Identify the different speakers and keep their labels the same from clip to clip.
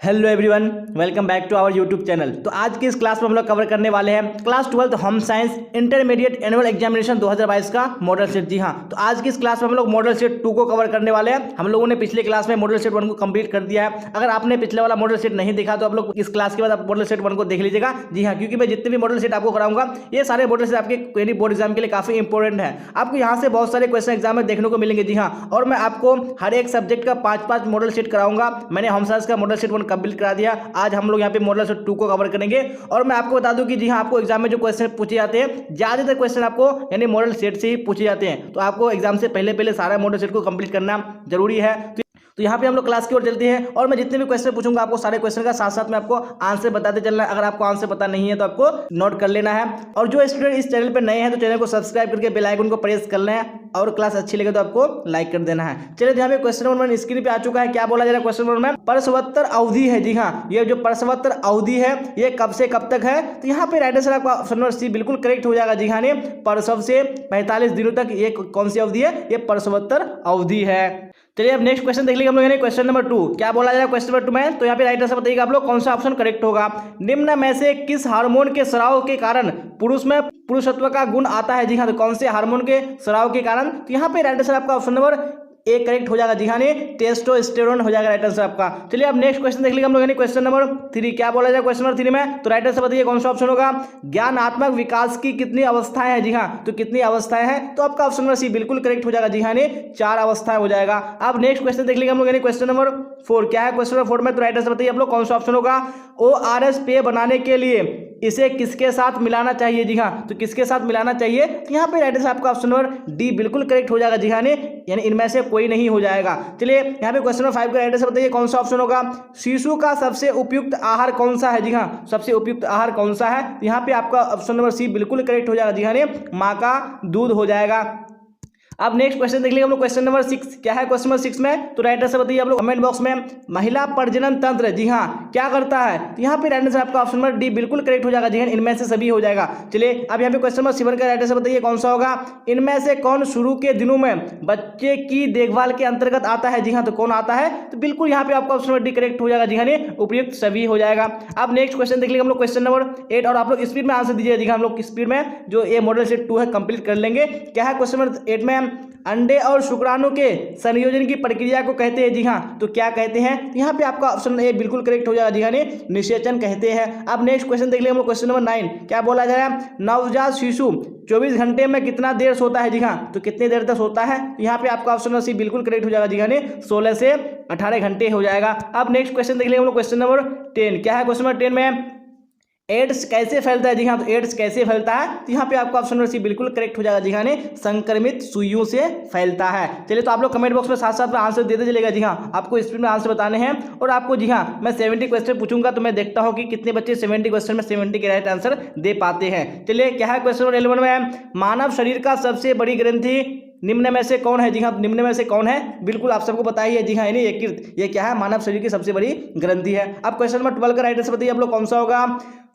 Speaker 1: Hello everyone, welcome back to our YouTube channel. तो आज की इस क्लास में हम लोग कवर करने वाले हैं class 12 home science intermediate annual examination 2022 का मॉडल सेट। जी हाँ, तो आज की इस क्लास में हम लोग मॉडल सेट 2 को कवर करने वाले हैं। हम लोगों ने पिछले क्लास में मॉडल सेट 1 को कंप्लीट कर दिया है। अगर आपने पिछले वाला मॉडल सेट नहीं देखा तो आप लोग इस क्लास के बाद आप मॉडल सेट 1 को देख लीजिएगा। जी हाँ, क्योंकि मैं जितने भी मॉडल सेट आपको कराऊंगा ये सारे मॉडल सेट आपके यानी बोर्ड एग्जाम के लिए काफी इंपॉर्टेंट है। आपको यहाँ से बहुत सारे क्वेश्चन एग्जाम में देखने को मिलेंगे। जी हाँ, और मैं आपको हर एक सब्जेक्ट का 5-5 मॉडल सेट कराऊंगा। मैंने होम साइंस का मॉडल सेट 1 कंप्लीट करा दिया। आज हम लोग यहाँ पे मॉडल सेट 2 को कवर करेंगे। और मैं आपको बता दूं कि जी हाँ, आपको एग्जाम में जो क्वेश्चन पूछे जाते हैं ज्यादातर क्वेश्चन आपको यानी मॉडल सेट से ही पूछे जाते हैं। तो आपको एग्जाम से पहले सारा मॉडल सेट को कंप्लीट करना जरूरी है। तो यहाँ पे हम लोग क्लास की ओर चलते हैं और मैं जितने भी क्वेश्चन पूछूंगा आपको सारे क्वेश्चन का साथ साथ में आपको आंसर बताते चलना है। अगर आपको आंसर पता नहीं है तो आपको नोट कर लेना है। और जो स्टूडेंट इस चैनल पे नए हैं तो चैनल को सब्सक्राइब करके बेल आइकन को प्रेस कर लेना है और क्लास अच्छी लगे तो आपको लाइक कर देना है। चलिए, यहाँ पे क्वेश्चन नंबर 1 स्क्रीन पे आ चुका है। क्या बोला जा रहा है क्वेश्चन नंबर में? प्रसवोत्तर अवधि है। जी हाँ, ये जो प्रसवोत्तर अवधि है ये कब से कब तक है? तो यहाँ पे राइट आंसर आपका ऑप्शन नंबर सी बिल्कुल करेक्ट हो जाएगा। जी हाँ, प्रसव से 45 दिनों तक ये कौन सी अवधि है? ये प्रसवोत्तर अवधि है। चलिए अब नेक्स्ट क्वेश्चन देख लीजिए हम लोग। क्वेश्चन नंबर 2 क्या बोला जा रहा है क्वेश्चन नंबर 2 में? तो यहाँ पे राइट आंसर बताइएगा आप लोग कौन सा ऑप्शन करेक्ट होगा। निम्न में से किस हार्मोन के स्राव के कारण पुरुष में पुरुषत्व का गुण आता है? जी हाँ, तो कौन से हार्मोन के स्राव के कारण? तो यहाँ पे राइट आंसर आपका ऑप्शन नंबर ए करेक्ट हो जाएगा। जी हाँ, टेस्टोस्टेरोन हो जाएगा राइट आंसर आपका। चलिए अब नेक्स्ट क्वेश्चन देख लीजिए हम लोग। क्वेश्चन नंबर 3 क्या बोला जाए क्वेश्चन नंबर 3 में? तो राइट आंसर बताइए कौन सा ऑप्शन होगा। ज्ञानात्मक विकास की कितनी अवस्थाएं हैं? जी हाँ, तो कितनी अवस्थाएं हैं? तो आपका ऑप्शन नंबर सी बिल्कुल करेक्ट हो जाएगा। जी हाँ, 4 अवस्थाएं हो जाएगा। अब नेक्स्ट क्वेश्चन देख लीजिए हम लोग। क्वेश्चन नंबर 4 क्या है क्वेश्चन नंबर 4 में? तो राइट आंसर बताइए आप लोग कौन सा ऑप्शन होगा। ORS पेय बनाने के लिए इसे किसके साथ मिलाना चाहिए? जी हाँ, तो किसके साथ मिलाना चाहिए? तो यहाँ पे राइट आंसर आपका ऑप्शन नंबर डी बिल्कुल करेक्ट हो जाएगा। जी हाँ, यानी इनमें से कोई नहीं हो जाएगा। चलिए यहाँ पे क्वेश्चन नंबर 5 का राइट आंसर बताइए कौन सा ऑप्शन होगा। शिशु का सबसे उपयुक्त आहार कौन सा है? जी हाँ, सबसे उपयुक्त आहार कौन सा है? यहाँ पे आपका ऑप्शन नंबर सी बिल्कुल करेक्ट हो जाएगा। जी हाँ, माँ का दूध हो जाएगा। अब नेक्स्ट क्वेश्चन देख लीजिए हम लोग। क्वेश्चन नंबर 6 क्या है क्वेश्चन नंबर 6 में? तो राइट आंसर बताइए आप लोग कमेंट बॉक्स में। महिला प्रजनन तंत्र जी हाँ क्या करता है? तो यहाँ पे राइट आंसर आपका ऑप्शन नंबर डी बिल्कुल करेक्ट हो जाएगा। जी हाँ, इनमें से सभी हो जाएगा। चलिए अब यहाँ पे क्वेश्चन नंबर 7 का राइट आंसर बताइए कौन सा होगा। इनमें से कौन शुरू के दिनों में बच्चे की देखभाल के अंतर्गत आता है? जी हाँ, तो कौन आता है? तो बिल्कुल यहाँ पे आपका ऑप्शन नंबर डी करेक्ट हो जाएगा। जी हाँ, उपयुक्त सभी हो जाएगा। अब नेक्स्ट क्वेश्चन देख लीजिए हम लोग। क्वेश्चन नंबर 8 और आप लोग स्पीड में आंसर दीजिए। जी हाँ, हम लोग स्पीड में जो ये मॉडल सेट 2 है कंप्लीट कर लेंगे। क्या है क्वेश्चन नंबर 8 में? अंडे और शुक्राणु के संयोजन की प्रक्रिया को कहते हैं। जी हाँ, तो क्या कहते हैं? यहाँ पे आपका ऑप्शन ए बिल्कुल करेक्ट हो जाएगा। जी हाँ, निषेचन कहते हैं। अब नेक्स्ट क्वेश्चन देख लेंगे हम लोग। क्वेश्चन नंबर 9 क्या बोला जा रहा है? नवजात शिशु 24 घंटे में कितना देर सोता है? जी हाँ, तो कितने देर तक सोता है? यहाँ पे आपका ऑप्शन सी बिल्कुल करेक्ट हो जाएगा। जी हाँ, 16 से 18 घंटे हो जाएगा। अब नेक्स्ट क्वेश्चन देख लेंगे हम लोग। क्वेश्चन नंबर 10 क्या है क्वेश्चन नंबर 10 में? एड्स कैसे फैलता है? जी हाँ, तो एड्स कैसे फैलता है? तो यहाँ पे आपका ऑप्शन नंबर सी बिल्कुल करेक्ट हो जाएगा। जी हाँ, संक्रमित सुइयों से फैलता है। चलिए तो आप लोग कमेंट बॉक्स में साथ साथ में आंसर देते चलेगा। जी हाँ, आपको स्पीड में आंसर बताने हैं और आपको जी हाँ मैं 70 क्वेश्चन पूछूंगा तो मैं देखता हूँ कि कितने बच्चे 70 क्वेश्चन में 70 के राइट आंसर दे पाते हैं। चलिए क्या है क्वेश्चन नंबर 11 में? मानव शरीर का सबसे बड़ी ग्रंथि निम्न में से कौन है? जी हाँ, निम्न में से कौन है? बिल्कुल आप सबको पता ही है। जी हाँ, यकृत। ये क्या है? मानव शरीर की सबसे बड़ी ग्रंथि है। अब क्वेश्चन नंबर 12 का राइट आंसर बताइए आप लोग कौन सा होगा।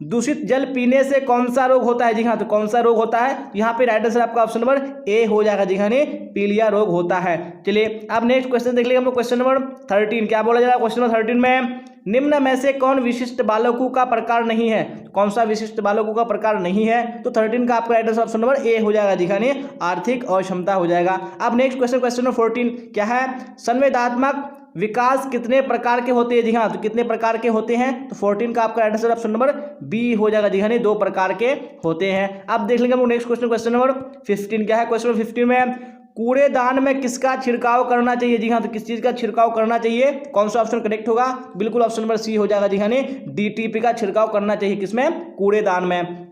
Speaker 1: दूषित जल पीने से कौन सा रोग होता है? जी हाँ, तो कौन सा रोग होता है? यहाँ पे राइट आंसर आपका ऑप्शन नंबर ए हो जाएगा। जी हाँ, पीलिया रोग होता है। चलिए अब नेक्स्ट क्वेश्चन देख लीजिए हम लोग। क्वेश्चन नंबर 13 क्या बोला जा रहा है? क्वेश्चन नंबर 13 में निम्न में से कौन विशिष्ट बालकों का प्रकार नहीं है? कौन सा विशिष्ट बालकों का प्रकार नहीं है? तो 13 का आपका right answer option number A हो जाएगा। जी हाँ, आर्थिक अक्षमता हो जाएगा। अब नेक्स्ट क्वेश्चन क्वेश्चन नंबर 14 क्या है? संवेदनात्मक विकास कितने प्रकार के होते हैं? जी हाँ, तो कितने प्रकार के होते हैं? तो 14 का आपका right answer option number B हो जाएगा। जी हाँ, 2 प्रकार के होते हैं। अब देख लेंगे हम लोग नेक्स्ट क्वेश्चन क्वेश्चन नंबर 15 क्या है? क्वेश्चन नंबर 15 में कूड़ेदान में किसका छिड़काव करना चाहिए? जी हाँ, तो किस चीज का छिड़काव करना चाहिए? कौन सा ऑप्शन करेक्ट होगा? बिल्कुल ऑप्शन नंबर सी हो जाएगा। जी हाँ, DTP का छिड़काव करना चाहिए। किसमें? कूड़ेदान में।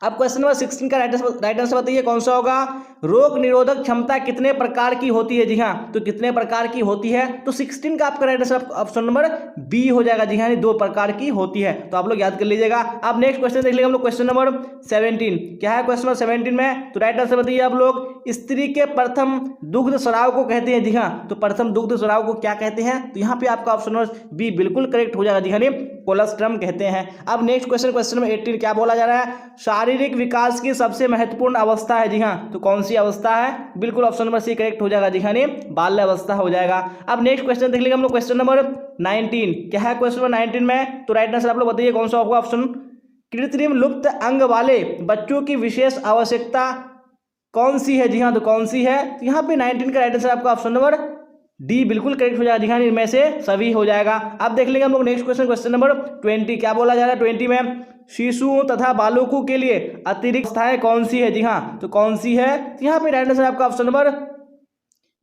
Speaker 1: अब क्वेश्चन नंबर 16 का राइट आंसर बताइए कौन सा होगा। रोग निरोधक क्षमता कितने प्रकार की होती है? जी हाँ, तो कितने प्रकार की होती है? तो 16 का आपका right answer option number B हो जाएगा। जी हाँ, 2 प्रकार की होती है। तो आप लोग याद कर लीजिएगा। अब नेक्स्ट क्वेश्चन देख लेंगे हम लोग। क्वेश्चन नंबर 17 क्या है? क्वेश्चन नंबर 17 में तो राइट आंसर बताइए आप लोग। स्त्री के प्रथम दुग्ध स्राव को कहते हैं। जी हाँ, तो प्रथम दुग्ध स्राव को क्या कहते हैं? तो यहाँ पे आपका ऑप्शन नंबर बी बिल्कुल करेक्ट हो जाएगा। जी हाँ, कोलोस्ट्रम कहते हैं। अब नेक्स्ट क्वेश्चन नंबर 18 क्या बोला जा रहा है, शारीरिक विकास की सबसे महत्वपूर्ण अवस्था है। जी हाँ, तो कौन सी अवस्था है, बिल्कुल ऑप्शन नंबर सी करेक्ट हो जाएगा। जी हाँ, बाल्य अवस्था हो जाएगा। अब नेक्स्ट क्वेश्चन देख लीजिए हम लोग, क्वेश्चन नंबर 19 क्या है। क्वेश्चन नंबर 19 में तो राइट आंसर आप लोग बताइए कौन सा होगा ऑप्शन। कृत्रिम लुप्त अंग वाले बच्चों की विशेष आवश्यकता कौन सी है। जी हाँ, तो कौन सी है, तो यहाँ पे 19 का राइट आंसर आपका ऑप्शन नंबर डी बिल्कुल करेक्ट हो जाएगा। जी हाँ, इनमें से सभी हो जाएगा। अब देख लेंगे हम लोग नेक्स्ट क्वेश्चन नंबर 20 क्या बोला जा रहा है। 20 में शिशुओं तथा बालकों के लिए अतिरिक्त अवस्थाएं कौन सी है। जी हाँ, तो कौन सी है, तो यहाँ पे राइट आंसर आपका ऑप्शन नंबर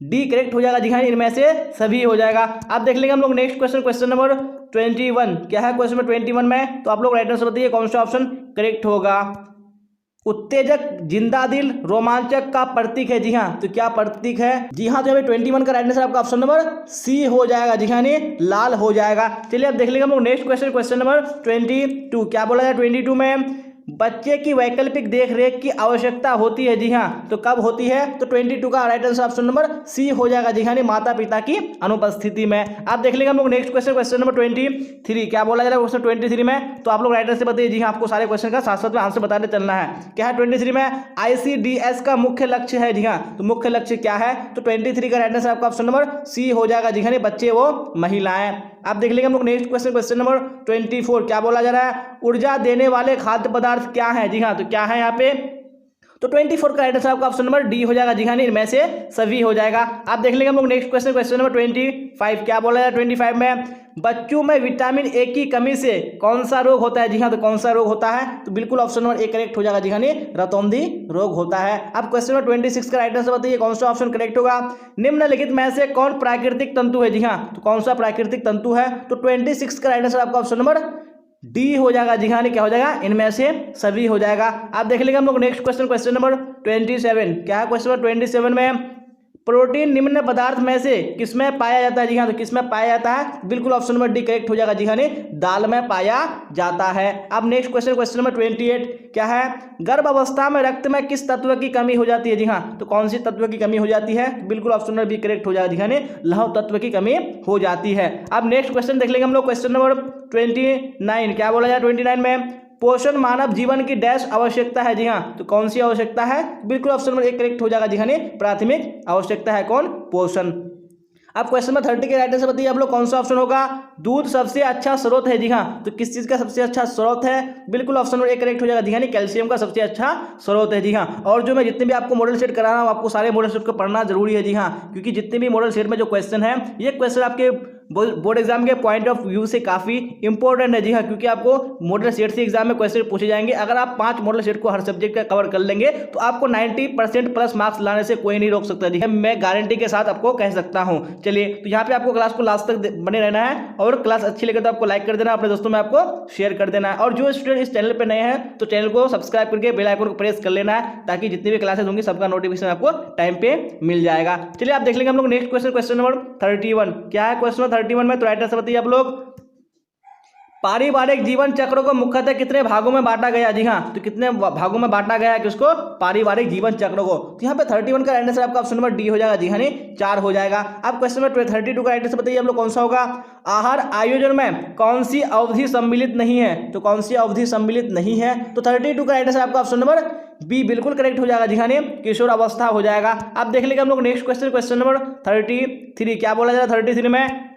Speaker 1: डी करेक्ट हो जाएगा। जी हाँ, इनमें से सभी हो जाएगा। अब देख लेंगे हम लोग नेक्स्ट क्वेश्चन नंबर 21 क्या है। क्वेश्चन नंबर 21 में तो आप लोग राइट आंसर बताइए कौन सा ऑप्शन करेक्ट होगा। उत्तेजक, जिंदा दिल, रोमांचक का प्रतीक है। जी हाँ, तो क्या प्रतीक है। जी हाँ, तो 21 का राइट आंसर आपका ऑप्शन नंबर सी हो जाएगा। जी हाँ, लाल हो जाएगा। चलिए अब देख लेंगे हम लोग नेक्स्ट क्वेश्चन नंबर 22 क्या बोला जाए। 22 में बच्चे की वैकल्पिक देखरेख की आवश्यकता होती है। जी हाँ, तो कब होती है, तो 22 का right answer option number C हो जाएगा। जी हाँ, माता पिता की अनुपस्थिति में। आप देख लेंगे हम लोग नेक्स्ट क्वेश्चन नंबर 23 क्या बोला जा रहा है। क्वेश्चन 23 में तो आप लोग राइट आंसर बताइए। जी हाँ, आपको सारे क्वेश्चन का साथ साथ में आंसर बताने चलना है। क्या है 23 में, ICDS का मुख्य लक्ष्य है। जी हाँ, तो मुख्य लक्ष्य क्या है, तो 23 का राइट आंसर आपका ऑप्शन नंबर सी हो जाएगा। जी हाँ, बच्चे वो महिलाएं। आप देख लेंगे हम लोग नेक्स्ट क्वेश्चन नंबर 24 क्या बोला जा रहा है। ऊर्जा देने वाले खाद्य पदार्थ क्या है। जी हाँ, तो क्या है यहाँ पे, तो 24 का राइट आंसर आपका ऑप्शन नंबर डी हो जाएगा। जी हाँ, इनमें से सभी हो जाएगा। आप देख लेंगे हम लोग नेक्स्ट क्वेश्चन नंबर 25 क्या बोला जाए। 25 में बच्चों में विटामिन ए की कमी से कौन सा रोग होता है। जी हाँ, तो कौन सा रोग होता है, तो बिल्कुल ऑप्शन नंबर ए करेक्ट हो जाएगा। जी हाँ, रतौंधी रोग होता है। अब क्वेश्चन नंबर 26 का राइट आंसर बताइए कौन सा ऑप्शन करेक्ट होगा। निम्नलिखित में से कौन प्राकृतिक तंतु है। जी हाँ, तो कौन सा प्राकृतिक तंतु है, तो 26 का राइट आंसर आपका ऑप्शन नंबर डी हो जाएगा। जी हाँ, क्या हो जाएगा, इनमें से सभी हो जाएगा। आप देख लेंगे हम लोग नेक्स्ट क्वेश्चन नंबर 27 क्या है। क्वेश्चन नंबर 27 में प्रोटीन निम्न पदार्थ में से किसमें पाया जाता है। जी हाँ, तो किसमें पाया जाता है, बिल्कुल ऑप्शन नंबर डी करेक्ट हो जाएगा। जी हाँ, दाल में पाया जाता है। अब नेक्स्ट क्वेश्चन नंबर 28 क्या है। गर्भ अवस्था में रक्त में किस तत्व की कमी हो जाती है। जी हाँ, तो कौन सी तत्व की कमी हो जाती है, बिल्कुल ऑप्शन नंबर बी करेक्ट हो जाएगा। जी हाँ, लौह तत्व की कमी हो जाती है। अब नेक्स्ट क्वेश्चन देख लेंगे हम लोग क्वेश्चन नंबर 29 क्या बोला जाए। 29 में पोषण मानव जीवन की डैश आवश्यकता है। जी हाँ, तो कौन सी आवश्यकता है, बिल्कुल ऑप्शन नंबर 1 करेक्ट हो जाएगा। जी हाँ, प्राथमिक आवश्यकता है कौन, पोषण। अब क्वेश्चन नंबर 30 के राइट आंसर बताइए आप लोग कौन सा ऑप्शन होगा। दूध सबसे अच्छा स्रोत है। जी हाँ, तो किस चीज का सबसे अच्छा स्रोत है, बिल्कुल ऑप्शन नंबर 1 करेक्ट हो जाएगा। जी हाँ, कैल्शियम का सबसे अच्छा स्रोत है। जी हाँ, और जो मैं जितने भी आपको मॉडल सेट करा रहा हूँ, आपको सारे मॉडल सेट को पढ़ना जरूरी है। जी हाँ, क्योंकि जितने भी मॉडल सेट में जो क्वेश्चन है, ये क्वेश्चन आपके बोर्ड एग्जाम के पॉइंट ऑफ व्यू से काफी इंपॉर्टेंट है। जी हाँ, क्योंकि आपको मॉडल सेट से एग्जाम में क्वेश्चन पूछे जाएंगे। अगर आप 5 मॉडल सेट को हर सब्जेक्ट का कवर कर लेंगे तो आपको 90% प्लस मार्क्स लाने से कोई नहीं रोक सकता। जी मैं गारंटी के साथ आपको कह सकता हूँ। चलिए, तो यहाँ पे आपको क्लास को लास्ट तक बने रहना है, और क्लास अच्छी लगे तो आपको लाइक कर देना, अपने दोस्तों में आपको शेयर कर देना है। और जो स्टूडेंट इस चैनल पर नए हैं तो चैनल को सब्सक्राइब करके बेल आइकन को प्रेस कर लेना है, ताकि जितनी भी क्लासेस होंगी सबका नोटिफिकेशन आपको टाइम पे मिल जाएगा। चलिए आप देख लेंगे हम लोग नेक्स्ट क्वेश्चन नंबर 31 क्या है। क्वेश्चन नंबर 31 में तो राइट आंसर बताइए आप लोग। पारिवारिक जीवन चक्र को मुख्यतः कितने भागों में बांटा गया। जी हाँ, तो कितने भागों में बांटा गया है किसको, पारिवारिक जीवन चक्र को। तो यहाँ पे 31 का राइट आंसर आपका ऑप्शन नंबर डी हो जाएगा। जी हाँ, 4 हो जाएगा। अब क्वेश्चन नंबर 32 का राइट आंसर बताइए आप लोग कौन सा होगा। आहार आयोजन में कौन सी अवधि सम्मिलित नहीं है, तो कौन सी अवधि सम्मिलित नहीं है, तो 32 का राइट आंसर आपका ऑप्शन नंबर बी बिल्कुल करेक्ट हो जाएगा। जी हाँ, किशोर अवस्था हो जाएगा। अब देख लेंगे हम लोग नेक्स्ट क्वेश्चन नंबर 33 क्या बोला जा रहा है। 33 में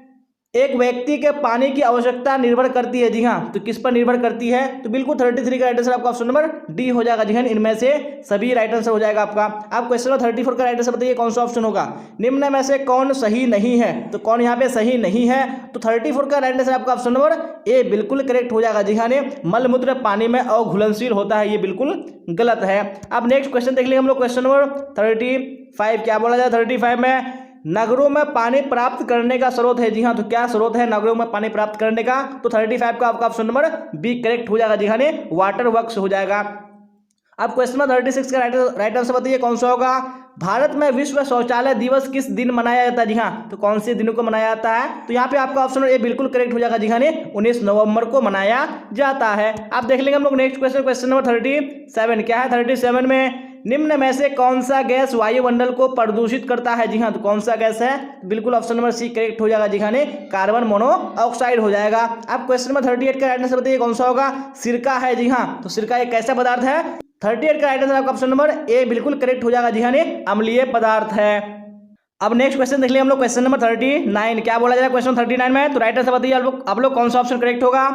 Speaker 1: एक व्यक्ति के पानी की आवश्यकता निर्भर करती है। जी हाँ, तो किस पर निर्भर करती है, तो बिल्कुल 33 का राइट आंसर आपका ऑप्शन नंबर डी हो जाएगा। जी हाँ, इनमें से सभी राइट आंसर हो जाएगा आपका। आप क्वेश्चन नंबर 34 का राइट आंसर बताइए कौन सा ऑप्शन होगा। निम्न में से कौन सही नहीं है, तो कौन यहाँ पे सही नहीं है, तो 34 का राइट आंसर आपका ऑप्शन नंबर ए बिल्कुल करेक्ट हो जाएगा। जी हाँ, मलमूत्र पानी में अघुलनशील होता है, ये बिल्कुल गलत है। अब नेक्स्ट क्वेश्चन देख लेंगे हम लोग क्वेश्चन नंबर 35 क्या बोला जाए। 35 में नगरों में पानी प्राप्त करने का स्रोत है। जी हाँ, तो क्या स्रोत है नगरों में पानी प्राप्त करने का, तो 35 का आपका ऑप्शन नंबर बी करेक्ट हो जाएगा। जी हाँ, वाटर वर्क्स हो जाएगा। अब क्वेश्चन नंबर 36 का राइट आंसर बताइए कौन सा होगा। भारत में विश्व शौचालय दिवस किस दिन मनाया जाता है। जी हाँ, तो कौन से दिनों को मनाया जाता है, तो यहाँ पे आपका ऑप्शन ए बिल्कुल करेक्ट हो जाएगा। जी हाँ, 19 नवंबर को मनाया जाता है। आप देख लेंगे हम लोग नेक्स्ट क्वेश्चन नंबर 37 क्या है। 37 में निम्न में से कौन सा गैस वायुमंडल को प्रदूषित करता है? जी हाँ, तो कौन सा गैस है? बिल्कुल ऑप्शन नंबर सी करेक्ट हो जाएगा जी हाँ, कार्बन मोनोऑक्साइड हो जाएगा। अब क्वेश्चन नंबर 38 का राइट आंसर बताइए कौन सा होगा? सिरका है जी हाँ, तो सिरका एक कैसा पदार्थ है? 38 का राइट आंसर आपका ऑप्शन नंबर ए बिल्कुल करेक्ट हो जाएगा जी हाँ, अम्लीय पदार्थ है। अब नेक्स्ट क्वेश्चन देख लिया हम लोग, क्वेश्चन नंबर 39 क्या बोला जाएगा क्वेश्चन 39 में? तो राइट आंसर बताइए आप लोग कौन सा ऑप्शन करेक्ट होगा?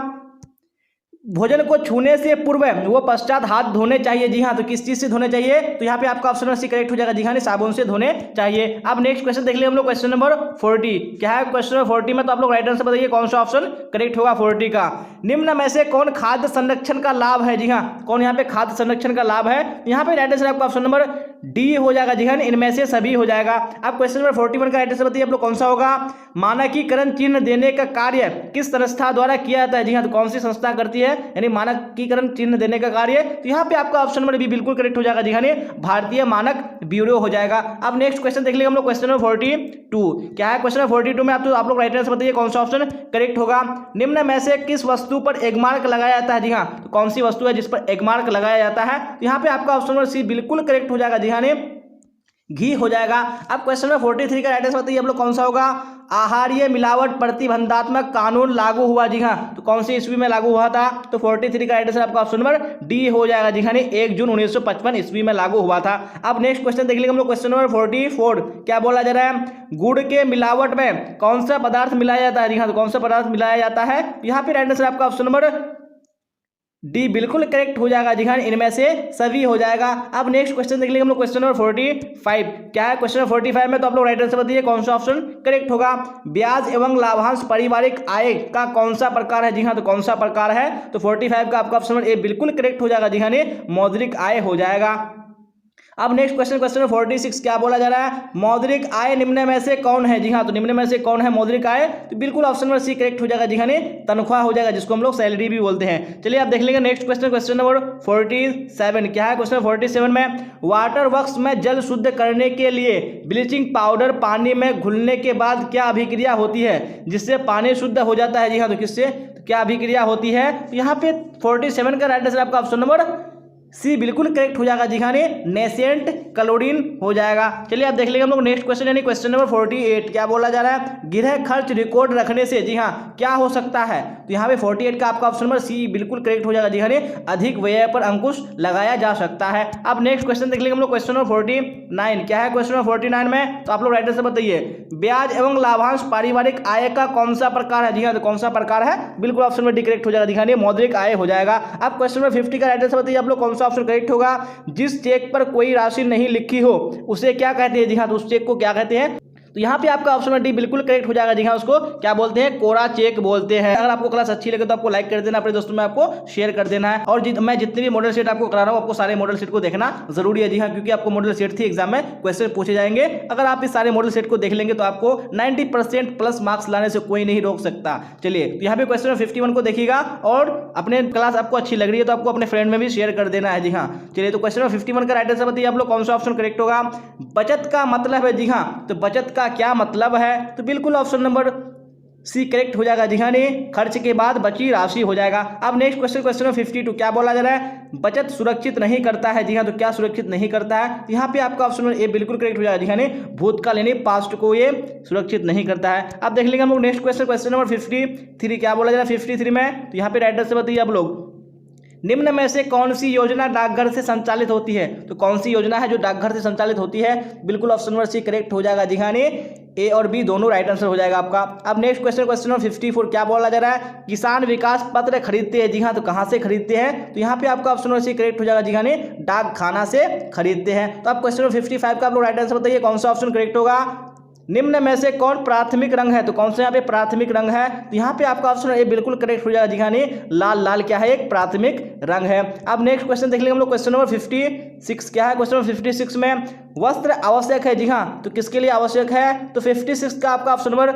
Speaker 1: भोजन को छूने से पूर्व वो पश्चात हाथ धोने चाहिए। जी हाँ, तो किस चीज से धोने चाहिए? तो यहाँ पे आपका ऑप्शन नंबर सी करेक्ट हो जाएगा जी हाँ, साबुन से धोने चाहिए। अब नेक्स्ट क्वेश्चन देख लिया हम लोग, क्वेश्चन नंबर 40 क्या है? क्वेश्चन नंबर 40 में तो आप लोग राइट आंसर बताइए कौन सा ऑप्शन करेक्ट होगा 40 का? निम्न में से कौन खाद्य संरक्षण का लाभ है? जी हाँ, कौन यहाँ पे खाद्य संरक्षण का लाभ है? यहाँ पे राइट आंसर आपका ऑप्शन नंबर डी हो जाएगा जी हाँ, इनमें से सभी हो जाएगा। अब क्वेश्चन नंबर 41 का राइट आंसर बताइए आप लोग कौन सा होगा? मानकीकरण चिन्ह देने का कार्य किस संस्था द्वारा किया जाता है? जी हाँ, तो कौन सी संस्था करती है यानी मानकीकरण चिन्ह देने का कार्य? तो यहाँ पे आपका ऑप्शन नंबर बी बिल्कुल करेक्ट हो जाएगा जी हाँ, भारतीय मानक ब्यूरो हो जाएगा। अब नेक्स्ट क्वेश्चन देख लेंगे हम लोग, क्वेश्चन नंबर 42 क्या है? क्वेश्चन नंबर 42 में आप लोग राइट आंसर बताइए कौन सा ऑप्शन करेक्ट होगा? निम्न में से किस वस्तु पर एग मार्क लगाया जाता है? जी हाँ, तो कौन सी वस्तु है जिस पर एग मार्क लगाया जाता है? तो यहाँ पे आपका ऑप्शन नंबर सी बिल्कुल करेक्ट हो जाएगा जी हाँ, घी हो जाएगा। अब क्वेश्चन नंबर 43 का राइट आंसर बताइए आप लोग कौन सा होगा? आहारीय मिलावट प्रतिबंधात्मक कानून लागू हुआ। जी हाँ, तो कौन सी ईस्वी में लागू हुआ था? तो 43 का राइट आंसर आपका ऑप्शन नंबर डी हो जाएगा जी हाँ, 1 जून 1955 ईस्वी में लागू हुआ था। अब नेक्स्ट क्वेश्चन देख लेंगे हम लोग, क्वेश्चन नंबर 44 क्या बोला जा रहा है? गुड़ के मिलावट में कौन सा पदार्थ मिलाया जाता है? जी हाँ, तो कौन सा पदार्थ मिलाया जाता है? यहाँ पे राइट आंसर आपका ऑप्शन नंबर डी बिल्कुल करेक्ट हो जाएगा जी हाँ, इनमें से सभी हो जाएगा। अब नेक्स्ट क्वेश्चन देख लेंगे हम लोग, क्वेश्चन नंबर 45 क्या है? क्वेश्चन नंबर 45 में तो आप लोग राइट आंसर बताइए कौन सा ऑप्शन करेक्ट होगा? ब्याज एवं लाभांश पारिवारिक आय का कौन सा प्रकार है? जी हाँ, तो कौन सा प्रकार है? तो 45 का आपका ऑप्शन नंबर ए बिल्कुल करेक्ट हो जाएगा जी हाँ, मौद्रिक आय हो जाएगा। अब नेक्स्ट क्वेश्चन नंबर 46 क्या बोला जा रहा है? मौद्रिक आय निम्न में से कौन है? जी हाँ, तो निम्न में से कौन है मौद्रिक आय? तो बिल्कुल ऑप्शन नंबर सी करेक्ट हो जाएगा जी हाँ, तनख्वाह हो जाएगा, जिसको हम लोग सैलरी भी बोलते हैं। चलिए आप देख लेंगे नेक्स्ट क्वेश्चन नंबर 47 क्या है? क्वेश्चन 47 में वाटर वर्क्स में जल शुद्ध करने के लिए ब्लीचिंग पाउडर पानी में घुलने के बाद क्या अभिक्रिया होती है जिससे पानी शुद्ध हो जाता है? जी हाँ, तो किससे क्या अभिक्रिया होती है? तो यहाँ पे 47 का राइट आंसर आपका ऑप्शन नंबर सी बिल्कुल करेक्ट हो जाएगा जी हाँ, नेसेंट क्लोरीन हो जाएगा। चलिए आप देख लेंगे हम लोग नेक्स्ट क्वेश्चन यानी क्वेश्चन नंबर 48 क्या बोला जा रहा है? गृह खर्च रिकॉर्ड रखने से जी हाँ क्या हो सकता है? तो यहाँ पे 48 का आपका ऑप्शन नंबर सी बिल्कुल करेक्ट हो जाएगा जी हाँ, अधिक व्यय पर अंकुश लगाया जा सकता है। अब नेक्स्ट क्वेश्चन देख लेंगे हम लोग, क्वेश्चन नंबर 49 क्या है? क्वेश्चन नंबर 49 में तो आप लोग राइट आंसर बताइए ब्याज एवं लाभांश पारिवारिक आय का कौन सा प्रकार है? जी हाँ, तो कौन सा प्रकार है? बिल्कुल ऑप्शन नंबर डी करेक्ट हो जाएगा जी हाँ, मौद्रिक आय हो जाएगा। अब क्वेश्चन नंबर 50 का राइट आंसर बताइए आप लोग कौन सा ऑप्शन करेक्ट होगा? जिस चेक पर कोई राशि नहीं लिखी हो उसे क्या कहते हैं? जी हाँ, तो उस चेक को क्या कहते हैं? तो यहाँ पे आपका ऑप्शन डी बिल्कुल करेक्ट हो जाएगा जी हाँ, उसको क्या बोलते हैं? कोरा चेक बोलते हैं। अगर आपको क्लास अच्छी लगे तो आपको लाइक कर देना, अपने दोस्तों में आपको शेयर कर देना है। और मैं जितने भी मॉडल सेट आपको करा रहा हूँ आपको सारे मॉडल सेट को देखना जरूरी है जी हाँ, क्योंकि आपको मॉडल सेट थी एग्जाम में क्वेश्चन पूछे जाएंगे। अगर आप इस सारे मॉडल सेट को देख लेंगे तो आपको 90% प्लस मार्क्स लाने से कोई नहीं रोक सकता। चलिए तो यहाँ पे क्वेश्चन 51 को देखिएगा और अपने क्लास आपको अच्छी लग रही है तो आपको अपने फ्रेंड में भी शेयर कर देना है जी हाँ। चलिए तो क्वेश्चन 51 का राइट आंसर बताइए आप लोग कौन सा ऑप्शन करेक्ट होगा? बचत का मतलब है। जी हाँ, तो बचत का क्या मतलब है? तो बिल्कुल ऑप्शन नंबर सी करेक्ट हो जाएगा जी हाँ, खर्च के बाद बची राशि हो जाएगा। अब नेक्स्ट क्वेश्चन नंबर 52 क्या बोला जा रहा है? बचत सुरक्षित नहीं करता है। जी हाँ, तो क्या सुरक्षित नहीं करता है? तो यहाँ पे आपका ऑप्शन नंबर ए बिल्कुल करेक्ट हो जाएगा जी हाँ, भूतकाल यानी पास्ट को ये सुरक्षित नहीं करता है। अब देख लेंगे हम लोग नेक्स्ट क्वेश्चन नंबर 53 क्या बोला जा रहा है? 53 में तो यहाँ पे राइट आंसर बताइए आप लोग निम्न में से कौन सी योजना डाकघर से संचालित होती है? तो कौन सी योजना है जो डाकघर से संचालित होती है? बिल्कुल ऑप्शन नंबर सी करेक्ट हो जाएगा जी हाँ, ए और बी दोनों राइट आंसर हो जाएगा आपका। अब नेक्स्ट क्वेश्चन नंबर 54 क्या बोला जा रहा है? किसान विकास पत्र खरीदते हैं। जी हाँ, तो कहाँ से खरीदते हैं? तो यहाँ पे आपका ऑप्शन नंबर सी करेक्ट हो जाएगा जी हाँ, डाक खाना से खरीदते हैं। तो आप क्वेश्चन नंबर 55 का आप लोग राइट आंसर बताइए कौन सा ऑप्शन करेक्ट होगा? निम्न में से कौन प्राथमिक रंग है? तो कौन सा यहाँ पे प्राथमिक रंग है? तो यहाँ पे आपका ऑप्शन ए बिल्कुल करेक्ट हो जाएगा जी हाँ, लाल लाल क्या है? एक प्राथमिक रंग है। अब नेक्स्ट क्वेश्चन देख लेंगे हम लोग, क्वेश्चन नंबर 56 क्या है? क्वेश्चन नंबर 56 में वस्त्र आवश्यक है। जी हाँ, तो किसके लिए आवश्यक है? तो 56 का आपका ऑप्शन नंबर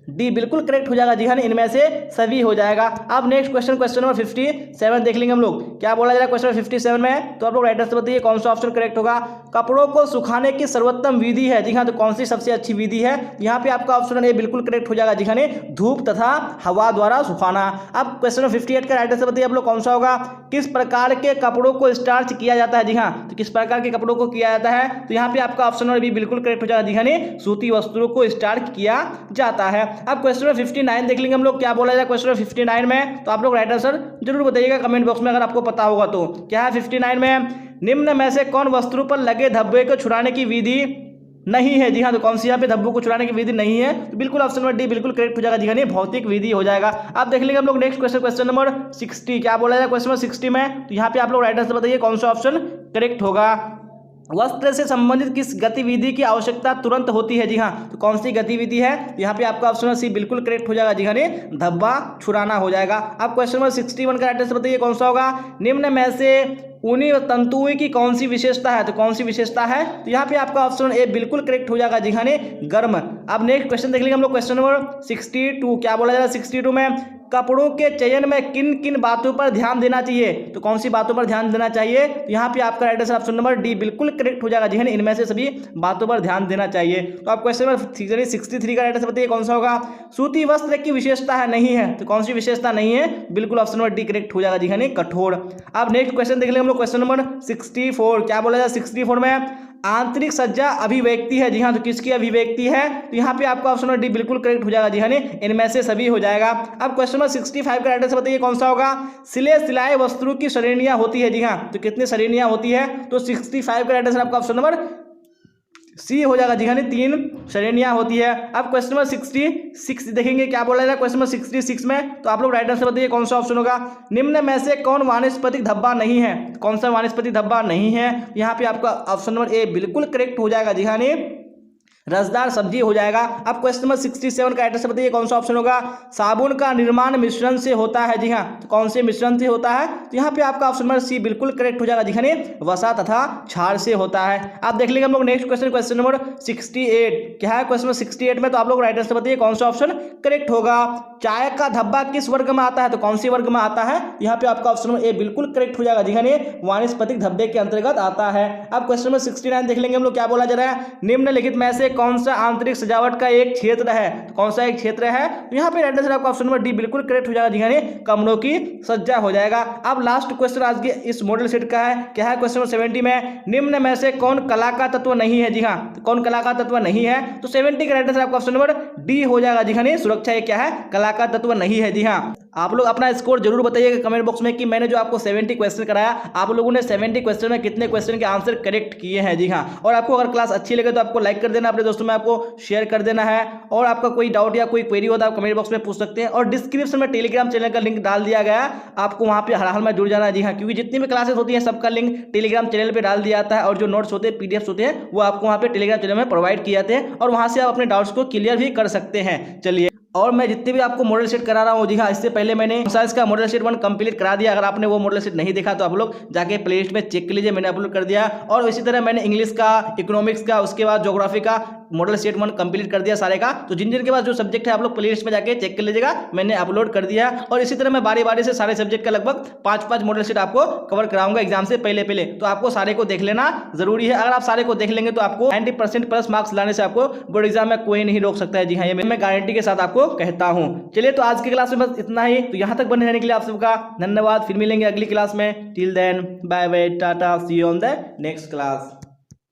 Speaker 1: डी बिल्कुल करेक्ट हो जाएगा जी हाँ, इनमें से सभी हो जाएगा। अब नेक्स्ट क्वेश्चन नंबर 57 देख लेंगे हम लोग। क्या बोला जा रहा है क्वेश्चन 57 में, तो आप लोग राइट आंसर बताइए कौन सा ऑप्शन करेक्ट होगा। कपड़ों को सुखाने की सर्वोत्तम विधि है जी हाँ, तो कौन सी सबसे अच्छी विधि है। यहाँ पे आपका ऑप्शन ए बिल्कुल करेक्ट हो जाएगा जी हाँ, धूप तथा हवा द्वारा सुखाना। अब क्वेश्चन नंबर 58 का राइट आंसर बताइए आप लोग कौन सा होगा। किस प्रकार के कपड़ों को स्टार्च किया जाता है जी हाँ, तो किस प्रकार के कपड़ों को किया जाता है, तो यहाँ पे आपका ऑप्शन नंबर बी बिल्कुल करेक्ट हो जाएगा जी हाँ, सूती वस्त्रों को स्टार्च किया जाता है। अब क्वेश्चन नंबर 59 देख लेंगे हम लोग। क्या बोला जाए क्वेश्चन नंबर 59 में, तो आप लोग राइट आंसर जरूर बताइएगा कमेंट बॉक्स में अगर आपको पता होगा तो। क्या है 59 में, निम्न में से कौन वस्त्रों पर लगे धब्बे को छुड़ाने की विधि नहीं है जी हाँ, तो कौन सी यहाँ पे धब्बों को छुड़ाने की विधि नहीं है, तो बिल्कुल ऑप्शन नंबर डी बिल्कुल करेक्ट हो जाएगा जी हाँ, भौतिक विधि हो जाएगा। अब देख लेंगे हम लोग नेक्स्ट क्वेश्चन नंबर 60। क्या बोला जाए क्वेश्चन नंबर 60 में, तो यहाँ पे आप लोग राइट आंसर बताइए कौन सा ऑप्शन करेक्ट होगा। वस्त्र से संबंधित किस गतिविधि की आवश्यकता तुरंत होती है जी हाँ, तो कौन सी गतिविधि है, यहाँ पे आपका ऑप्शन सी बिल्कुल करेक्ट हो जाएगा जी हाँ, धब्बा छुड़ाना हो जाएगा। अब क्वेश्चन नंबर 61 का राइट आंसर बताइए कौन सा होगा। निम्न में से ऊनी तंतुओं की कौन सी विशेषता है, तो कौन सी विशेषता है, तो यहाँ पे आपका ऑप्शन ए बिल्कुल करेक्ट हो जाएगा जी हाँ, गर्म। अब नेक्स्ट क्वेश्चन देख लेंगे हम लोग क्वेश्चन नंबर 62। क्या बोला जा रहा है 62 में, कपड़ों के चयन में किन किन बातों पर ध्यान देना चाहिए, तो कौन सी बातों पर ध्यान देना चाहिए, तो यहाँ पे आपका right answer option number D बिल्कुल करेक्ट हो जाएगा जी हाँ, इनमें से सभी बातों पर ध्यान देना चाहिए। तो आप क्वेश्चन नंबर 63 का राइट आंसर बताइए कौन सा होगा। सूती वस्त्र की विशेषता है नहीं है, तो कौन सी विशेषता नहीं है, बिल्कुल ऑप्शन नंबर डी करेक्ट हो जाएगा जी हाँ, कठोर। अब नेक्स्ट क्वेश्चन देख लेंगे हम लोग क्वेश्चन नंबर 64। क्या बोला जाए 64 में, आंतरिक सज्जा अभिव्यक्ति है जी हाँ, तो किसकी अभिव्यक्ति है, तो यहाँ पे आपका ऑप्शन नंबर डी बिल्कुल करेक्ट हो जाएगा जी हाँ, इनमें से सभी हो जाएगा। अब क्वेश्चन नंबर 65 का राइट आंसर बताइए कौन सा होगा। सिलाए वस्त्रों की श्रेणियां होती है जी हाँ, तो कितनी श्रेणियां होती है, तो 65 का राइट आंसर आपका ऑप्शन नंबर सी हो जाएगा जी हाँ, 3 श्रेणियां होती है। अब क्वेश्चन नंबर 66 देखेंगे। क्या बोला जाएगा क्वेश्चन नंबर 66 में, तो आप लोग राइट आंसर बताइए कौन सा ऑप्शन होगा। निम्न में से कौन वानस्पतिक धब्बा नहीं है, कौन सा वानस्पतिक धब्बा नहीं है, यहाँ पे आपका ऑप्शन नंबर ए बिल्कुल करेक्ट हो जाएगा जी हाँ, रसदार सब्जी हो जाएगा। अब क्वेश्चन नंबर 67 का एड्रेस बताइए कौन सा ऑप्शन होगा। साबुन का निर्माण मिश्रण से होता है जी हाँ, तो कौन से मिश्रण से होता है, तो यहाँ पे आपका ऑप्शन नंबर सी बिल्कुल करेक्ट हो जाएगा जी हाँ, वसा तथा क्षार से होता है। अब देख लेंगे हम लोग नेक्स्ट क्वेश्चन नंबर 68। क्या है क्वेश्चन नंबर 68 में, तो आप लोग राइट आंसर बताइए कौन सा ऑप्शन करेक्ट होगा। चाय का धब्बा किस वर्ग में आता है, तो कौन सी वर्ग में आता है, यहाँ पे आपका ऑप्शन नंबर ए बिल्कुल करेक्ट हो जाएगा जी हाँ, वानस्पतिक धब्बे के अंतर्गत आता है। अब क्वेश्चन नंबर 69 देख लेंगे हम लोग। क्या बोला जा रहा है, निम्नलिखित में से कौन सा आंतरिक सजावट का एक क्षेत्र है, तो कौन सा एक क्षेत्र है, तो यहाँ पे राइट आंसर आपका ऑप्शन नंबर डी बिल्कुल करेक्ट हो जाएगा जी हाँ, कमरों की सज्जा हो जाएगा। अब लास्ट क्वेश्चन आज के इस मॉडल सेट का है। क्या है क्वेश्चन नंबर 70 में, निम्न में से कौन कला का तत्व नहीं है जी हाँ, तो कौन कला का तत्व नहीं है, तो 70 का राइट आंसर आपका ऑप्शन नंबर डी हो जाएगा जी हाँ, सुरक्षा ये क्या है, कला का तत्व नहीं है जी हाँ। आप लोग अपना स्कोर जरूर बताइएगा कमेंट बॉक्स में कि मैंने जो आपको 70 क्वेश्चन कराया, आप लोगों ने 70 क्वेश्चन में कितने क्वेश्चन के आंसर करेक्ट किए हैं जी हाँ। और आपको अगर क्लास अच्छी लगे तो आपको लाइक कर देना, अपने दोस्तों में आपको शेयर कर देना है। और आपका कोई डाउट या कोई क्वेरी हो तो आप कमेंट बॉक्स में पूछ सकते हैं। और डिस्क्रिप्शन में टेलीग्राम चैनल का लिंक डाल दिया गया, आपको वहाँ पे हर हाल में जुड़ जाना है जी हाँ, क्योंकि जितनी भी क्लासेस होती हैं सबका लिंक टेलीग्राम चैनल पर डाल दिया जाता है। और जो नोट्स होते हैं पीडीएफ होते हैं वो आपको वहाँ पे टेलीग्राम चैनल में प्रोवाइड किए जाते हैं, और वहाँ से आप अपने डाउट्स को क्लियर भी कर सकते हैं। चलिए, और मैं जितने भी आपको मॉडल सेट करा रहा हूँ जी हाँ, इससे पहले मैंने साइंस का मॉडल सेट 1 कंप्लीट करा दिया। अगर आपने वो मॉडल सेट नहीं देखा तो आप लोग जाके प्लेलिस्ट में चेक कर लीजिए, मैंने अपलोड कर दिया। और इसी तरह मैंने इंग्लिश का, इकोनॉमिक्स का, उसके बाद ज्योग्राफी का मॉडल सेट 1 कंप्लीट कर दिया सारे का। तो जिन के पास जो सब्जेक्ट है आप लोग प्लेलिस्ट में जाके चेक कर लीजिएगा, मैंने अपलोड कर दिया। और इसी तरह मैं बारी बारी से सारे सब्जेक्ट का लगभग 5-5 मॉडल सेट आपको कवर कराऊंगा एग्जाम से पहले। तो आपको सारे को देख लेना जरूरी है। अगर आप सारे को देख लेंगे तो आपको 90% प्लस मार्क्स लाने से आपको बोर्ड एग्जाम में कोई नहीं रोक सकता है जी हाँ, ये मैं गारंटी के साथ आपको कहता हूँ। चलिए, तो आज की क्लास में बस इतना ही। तो यहाँ तक बने रहने के लिए आप सबका धन्यवाद। फिर मिलेंगे अगली क्लास में। Till then bye bye, tata, see you on the next class.